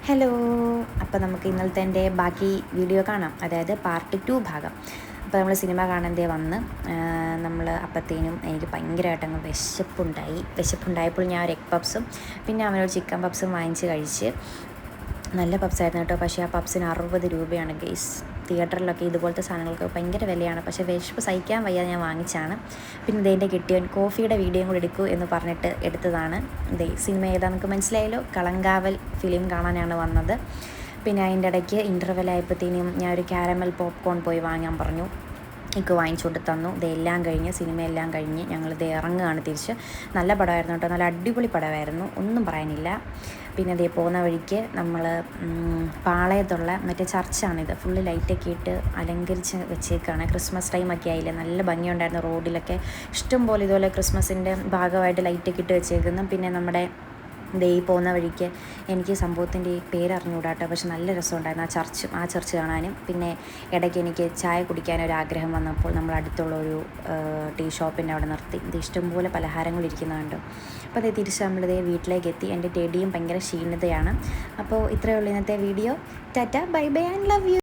Hello. അപ്പോൾ നമുക്ക് ഇന്നലത്തെ എൻ്റെ ബാക്കി വീഡിയോ കാണാം, അതായത് പാർട്ട് 2 ഭാഗം. അപ്പോൾ നമ്മൾ സിനിമ കാണാൻ വന്ന് നമ്മൾ അപ്പോഴത്തേനും എനിക്ക് ഭയങ്കരമായിട്ടങ്ങ് വിശപ്പുണ്ടായപ്പോൾ ഞാൻ ഒരു എഗ് പപ്സും പിന്നെ അവനൊരു ചിക്കൻ പപ്സും വാങ്ങിച്ച് കഴിച്ച്. നല്ല പപ്സായിരുന്നു കേട്ടോ. പക്ഷേ ആ പപ്സിന് 60 രൂപയാണ് ഗെയ്സ്. തിയേറ്ററിലൊക്കെ ഇതുപോലത്തെ സാധനങ്ങൾക്ക് ഭയങ്കര വിലയാണ്. പക്ഷേ വിശപ്പ് സഹിക്കാൻ വയ്യാതെ ഞാൻ വാങ്ങിച്ചാണ്. പിന്നെ ഇതെൻ്റെ കിട്ടിയവൻ കോഫിയുടെ വീഡിയോയും കൂടി എടുക്കൂ എന്ന് പറഞ്ഞിട്ട് എടുത്തതാണ്. സിനിമ ഏതാ നമുക്ക് മനസ്സിലായല്ലോ, കളങ്കാവൽ ഫിലിം കാണാനാണ് വന്നത്. പിന്നെ അതിൻ്റെ ഇടയ്ക്ക് ഇൻ്റർവെൽ ആയപ്പോഴത്തേനും ഞാൻ ഒരു കാരമൽ പോപ്കോൺ പോയി വാങ്ങാൻ പറഞ്ഞു. എനിക്ക് വാങ്ങിച്ചുകൊണ്ട് തന്നു. ഇതെല്ലാം കഴിഞ്ഞ് സിനിമയെല്ലാം കഴിഞ്ഞ് ഞങ്ങളിത് ഇറങ്ങുകയാണ് തിരിച്ച്. നല്ല പടമായിരുന്നു കേട്ടോ, നല്ല അടിപൊളി പടമായിരുന്നു, ഒന്നും പറയാനില്ല. പിന്നെ അതേ പോകുന്ന വഴിക്ക് നമ്മൾ പാളയത്തുള്ള മറ്റേ ചർച്ചാണിത്, ഫുള്ള് ലൈറ്റൊക്കെ ഇട്ട് അലങ്കരിച്ച് വെച്ചേക്കാണ്. ക്രിസ്മസ് ടൈമൊക്കെ ആയില്ലേ, നല്ല ഭംഗിയുണ്ടായിരുന്നു. റോഡിലൊക്കെ ഇഷ്ടംപോലെ ഇതുപോലെ ക്രിസ്മസിൻ്റെ ഭാഗമായിട്ട് ലൈറ്റൊക്കെ ഇട്ട് വെച്ചേക്കുന്നു. പിന്നെ നമ്മുടെ ഈ പോകുന്ന വഴിക്ക് എനിക്ക് സംഭവത്തിൻ്റെ പേരറിഞ്ഞുകൂടാ കേട്ടോ, പക്ഷെ നല്ല രസമുണ്ടായിരുന്നു ആ ചർച്ച് കാണാനും. പിന്നെ ഇടയ്ക്ക് എനിക്ക് ചായ കുടിക്കാനൊരാഗ്രഹം വന്നപ്പോൾ നമ്മൾ അടുത്തുള്ള ഒരു ടീ ഷോപ്പിൻ്റെ അവിടെ നിർത്തി. ഇത് ഇഷ്ടംപോലെ പലഹാരങ്ങൾ ഇരിക്കുന്നുണ്ട്. അപ്പോൾ അതേ തിരിച്ച് നമ്മളിതേ വീട്ടിലേക്ക് എത്തി. എൻ്റെ ടെഡിയും ഭയങ്കര ക്ഷീണിതയാണ്. അപ്പോൾ ഇത്രയേ ഉള്ളൂ ഇന്നത്തെ video. Tata, bye bye and love you.